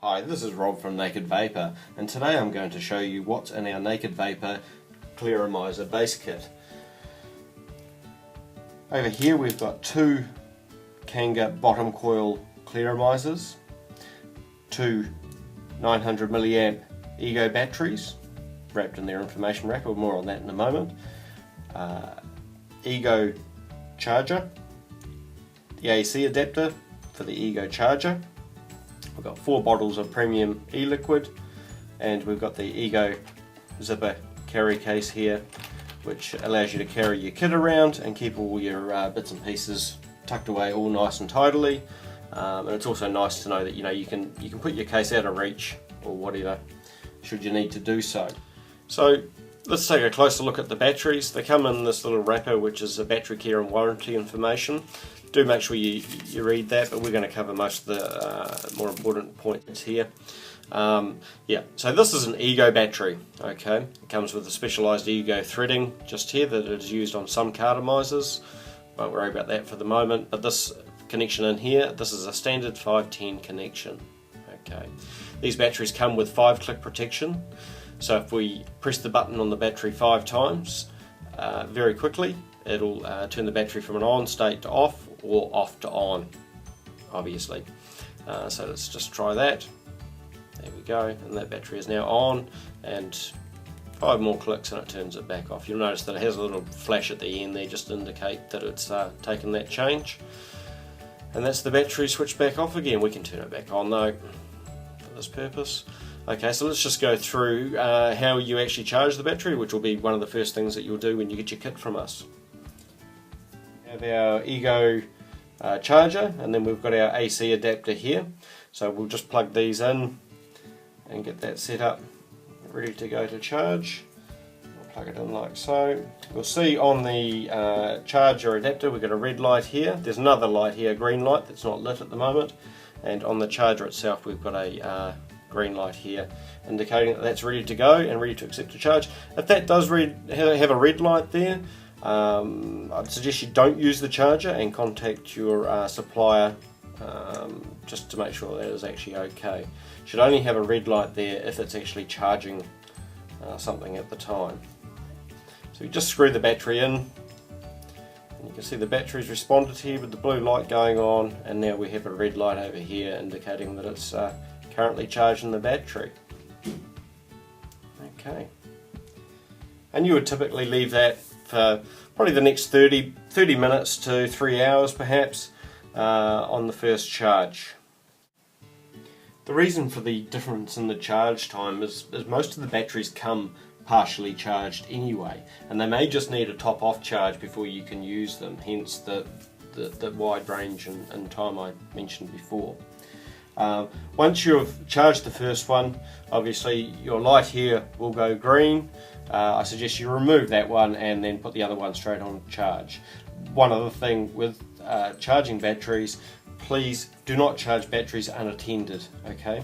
Hi, this is Rob from Naked Vapor, and today I'm going to show you what's in our Naked Vapor Clearomizer base kit. Over here we've got two Kanga bottom coil Clearomizers, two 900 milliamp Ego batteries wrapped in their information wrapper, more on that in a moment, Ego charger, the AC adapter for the Ego charger. We've got 4 bottles of premium e-liquid, and we've got the Ego zipper carry case here, which allows you to carry your kit around and keep all your bits and pieces tucked away all nice and tidily. And it's also nice to know that you can put your case out of reach or whatever should you need to do so. So let's take a closer look at the batteries. They come in this little wrapper, which is a battery care and warranty information. Do make sure you read that, but we're going to cover most of the more important points here. Yeah, so this is an Ego battery. Okay, it comes with a specialised Ego threading just here that is used on some cartomizers. Won't worry about that for the moment. But this connection in here, this is a standard 510 connection. Okay, these batteries come with 5-click protection. So if we press the button on the battery 5 times, very quickly, it'll turn the battery from an on state to off, or off to on, obviously. So let's just try that. There we go, and that battery is now on, and 5 more clicks and it turns it back off. You'll notice that it has a little flash at the end there just to indicate that it's taken that change. And that's the battery switched back off again. We can turn it back on though, for this purpose. Okay, so let's just go through how you actually charge the battery, which will be one of the first things that you'll do when you get your kit from us. We have our Ego charger, and then we've got our AC adapter here. So we'll just plug these in and get that set up, ready to go to charge. We'll plug it in like so. You'll see on the charger adapter we've got a red light here. There's another light here, a green light, that's not lit at the moment. And on the charger itself we've got a green light here, indicating that that's ready to go and ready to accept a charge. If that does have a red light there, I'd suggest you don't use the charger and contact your supplier just to make sure that is actually okay. Should only have a red light there if it's actually charging something at the time. So you just screw the battery in, and you can see the battery's responded here with the blue light going on, and now we have a red light over here indicating that it's currently charging the battery. Okay, and you would typically leave that for probably the next 30 minutes to 3 hours perhaps on the first charge. The reason for the difference in the charge time is most of the batteries come partially charged anyway, and they may just need a top-off charge before you can use them, hence the wide range and time I mentioned before. Once you've charged the first one, obviously your light here will go green. I suggest you remove that one and then put the other one straight on charge. One other thing with charging batteries, please do not charge batteries unattended. Okay,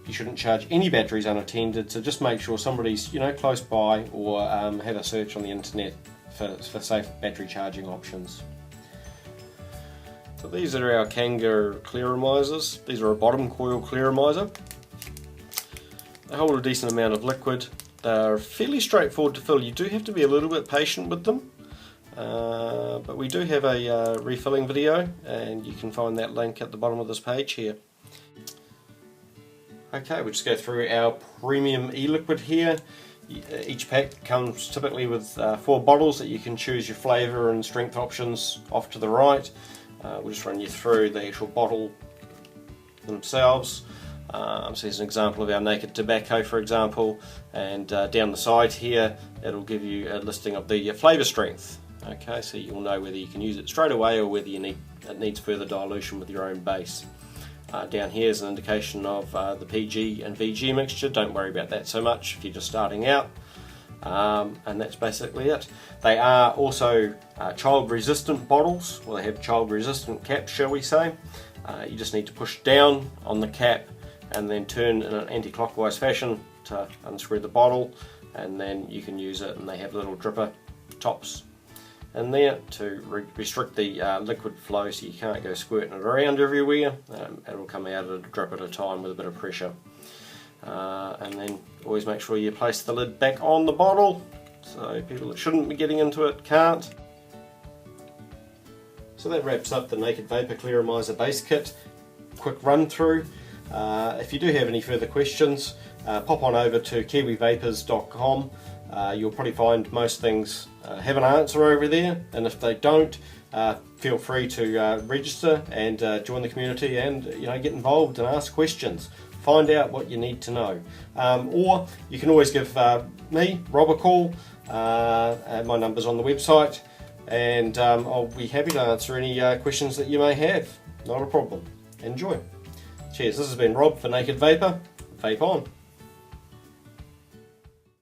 you shouldn't charge any batteries unattended, so just make sure somebody's close by, or have a search on the internet for safe battery charging options. So these are our Kanga Clearomizers. These are a bottom coil Clearomizer. They hold a decent amount of liquid. They're fairly straightforward to fill. You do have to be a little bit patient with them, but we do have a refilling video, and you can find that link at the bottom of this page here. Okay, we'll just go through our premium e-liquid here. Each pack comes typically with 4 bottles that you can choose your flavour and strength options off to the right. We'll just run you through the actual bottle themselves. So here's an example of our Naked Tobacco, for example, and down the side here it'll give you a listing of the flavour strength. Okay, so you'll know whether you can use it straight away or whether it needs further dilution with your own base. Down here is an indication of the PG and VG mixture. Don't worry about that so much if you're just starting out. And that's basically it. They are also child resistant bottles, well, they have child resistant caps, shall we say. You just need to push down on the cap and then turn in an anti-clockwise fashion to unscrew the bottle, and then you can use it, and they have little dripper tops. in there to restrict the liquid flow so you can't go squirting it around everywhere. It'll come out at a drip at a time with a bit of pressure. And then always make sure you place the lid back on the bottle, so people that shouldn't be getting into it can't. So that wraps up the Naked Vapor Clearomizer base kit. Quick run through. If you do have any further questions, pop on over to kiwivapors.com. You'll probably find most things have an answer over there, and if they don't, feel free to register and join the community and get involved and ask questions. Find out what you need to know. Or you can always give me, Rob, a call. My number's on the website, and I'll be happy to answer any questions that you may have. Not a problem. Enjoy. Cheers. This has been Rob for Naked Vapor. Vape on.